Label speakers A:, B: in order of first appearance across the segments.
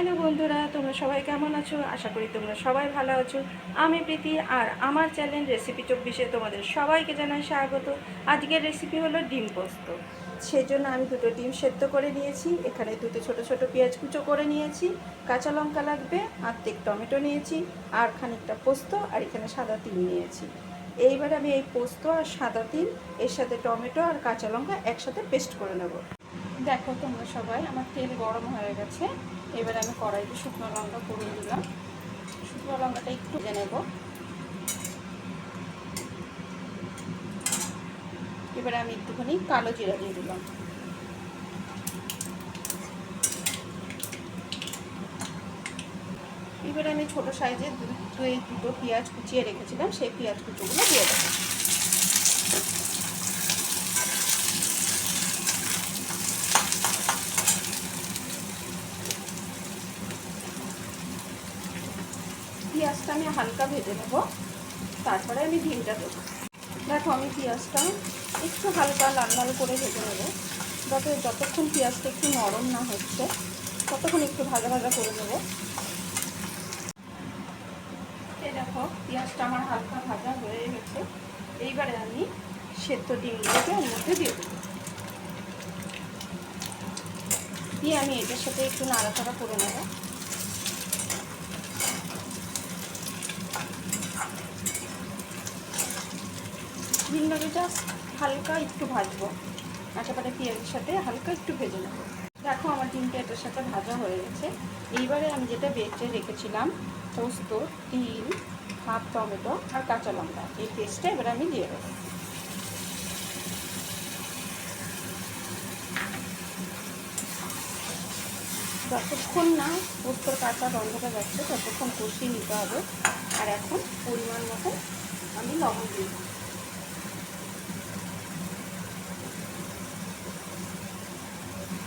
A: Hello বন্ধুরা, তোমরা সবাই কেমন আছো? আশা করি তোমরা সবাই ভালো আছো। আমি প্রীতি, আর আমার চ্যানেল রেসিপি 24-এ তোমাদের সবাইকে জানাই স্বাগত। আজকের রেসিপি হলো ডিম পোস্ত। সেজন্য আমি দুটো ডিম সেদ্ধ করে নিয়েছি, এখানে দুটো ছোট ছোট পেঁয়াজ কুচো করে নিয়েছি, কাঁচা লঙ্কা লাগবে, আর্ধেক টমেটো নিয়েছি, আর খানিকটা পোস্ত, আর এখানে সাদা তিল নিয়েছি। এইবার আমি এই পোস্ত আর সাদা তিল এর সাথে টমেটো আর কাঁচা লঙ্কা একসাথে পেস্ট করে নেব। দেখো তোমরা সবাই, আমার তেল গরম হয়ে গেছে। এবার আমি কড়াইতে শুকনো লঙ্কা পুড়িয়ে দিলাম। শুকনো লঙ্কাটা একটু ভেজে নেব। এবারে আমি একটুখানি কালো জিরা দিয়ে দিলাম। এবারে আমি ছোটো সাইজের দুটো পেঁয়াজ কুচিয়ে রেখেছিলাম, সেই পেঁয়াজ কুচোগুলো দিয়ে দেবো। পেঁয়াজটা আমি হালকা ভেজে নেব, তারপরে আমি ডিমটা দেবো। দেখো আমি পেঁয়াজটা একটু হালকা লাল লাল করে ভেজে নেব, যাতে যতক্ষণ পেঁয়াজটা একটু নরম না হচ্ছে ততক্ষণ একটু ভাজা ভাজা করে নেব। এই দেখো পেঁয়াজটা আমার হালকা ভাজা হয়ে গেছে। এইবারে আমি সেদ্ধ ডিমগুলোকে এর মধ্যে দিয়ে দেবো। দিয়ে আমি এটার সাথে একটু নাড়াচাড়া করে নেব। ডিমটাকে জাস্ট হালকা একটু ভাজবো, আশেপাশে পেঁয়াজের সাথে হালকা একটু ভেজে নেব। দেখো আমার ডিমটা এটার সাথে ভাজা হয়ে গেছে। এইবারে আমি যেটা বেটে রেখেছিলাম, পোস্ত, তিল, হাফ টমেটো আর কাঁচা লঙ্কা, এই পেস্টটা এবারে আমি দিয়ে দেবো। যতক্ষণ না পোস্তর কাঁচা গন্ধটা যাচ্ছে ততক্ষণ কষিয়ে নিতে হবে। আর এখন পরিমাণ মতো আমি লবণ দিয়ে দেবো।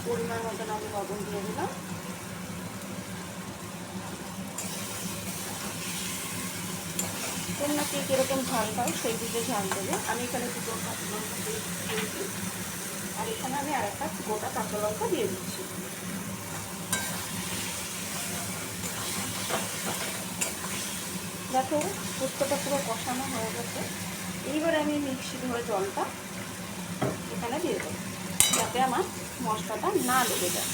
A: পরিমাণ মতন আমি লবণ দিয়ে দিলাম। তোমরা কে কীরকম ঝাল পাও সেই দিকে ঝাল দেবে। আমি এখানে দুটো কাঁচা লঙ্কা দিয়েছি, আর এখানে আমি আর একটা গোটা কাঁচা লঙ্কা দিয়ে দিচ্ছি। দেখো পোস্তটা পুরো কষানো হয়ে গেছে। এইবারে আমি মিক্সি ধরে জলটা এখানে দিয়ে দেবো, যাতে আমার মশলাটা না লেগে যায়।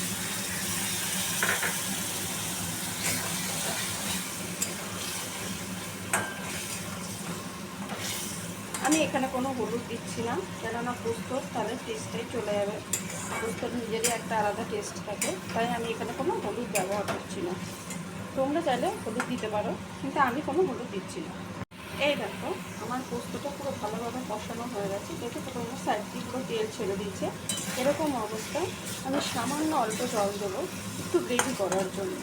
A: আমি এখানে কোনো হলুদ দিচ্ছি না, কেননা পোস্তর তাহলে টেস্টটাই চলে যাবে। পোস্তর নিজেরই একটা আলাদা টেস্ট থাকে, তাই আমি এখানে কোনো হলুদ ব্যবহার করছি না। তোমরা চাইলে হলুদ দিতে পারো, কিন্তু আমি কোনো হলুদ দিচ্ছি না। এই দেখো আমার পোস্তটা পুরো ভালোভাবে কষানো হয়ে গেছে। দেখো তো তোমরা সাইড দিয়ে পুরো তেল ছেড়ে দিচ্ছে। এরকম অবস্থায় আমি সামান্য অল্প জল দেবো, একটু গ্রেভি করার জন্য।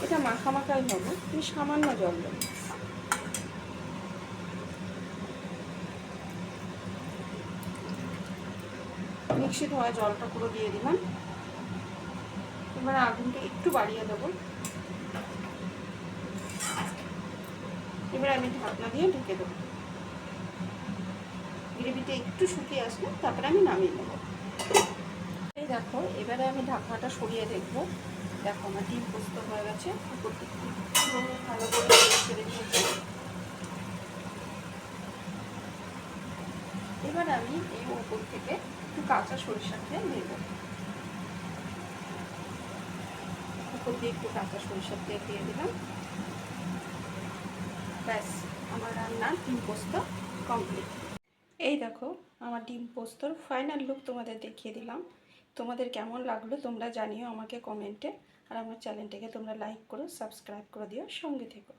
A: এটা মাখামাখাই হবে, আমি সামান্য জল দেবো। মিক্সি ধোয়া জলটা পুরো দিয়ে দিলাম। এবার আগুনটা একটু বাড়িয়ে দেবো। এবার আমি ঢাকনা দিয়ে ঢেকে দেবো। গ্রেভিটা একটু শুকিয়ে আসলে তারপরে আমি নামিয়ে নেব। এই দেখো এবারে আমি ঢাকনাটা সরিয়ে দেখবো। দেখো আমার ডিম পোস্ত হয়ে গেছে, উপর থেকে ভালো করে ছেড়ে দিয়েছি। এবার আমি এই উপর থেকে একটু কাঁচা সরিষার তেল দিয়ে দেবো। উপর দিয়ে একটু কাঁচা সরিষার তেল দিয়ে দিলাম। ব্যাস, আমার রান্নার ডিম পোস্ত কমপ্লিট। এই দেখো আমার ডিম পোস্তর ফাইনাল লুক তোমাদের দেখিয়ে দিলাম। তোমাদের কেমন লাগলো তোমরা জানিও আমাকে কমেন্টে। আর আমার চ্যানেলটাকে তোমরা লাইক করো, সাবস্ক্রাইব করে দিও, সঙ্গে থেকো।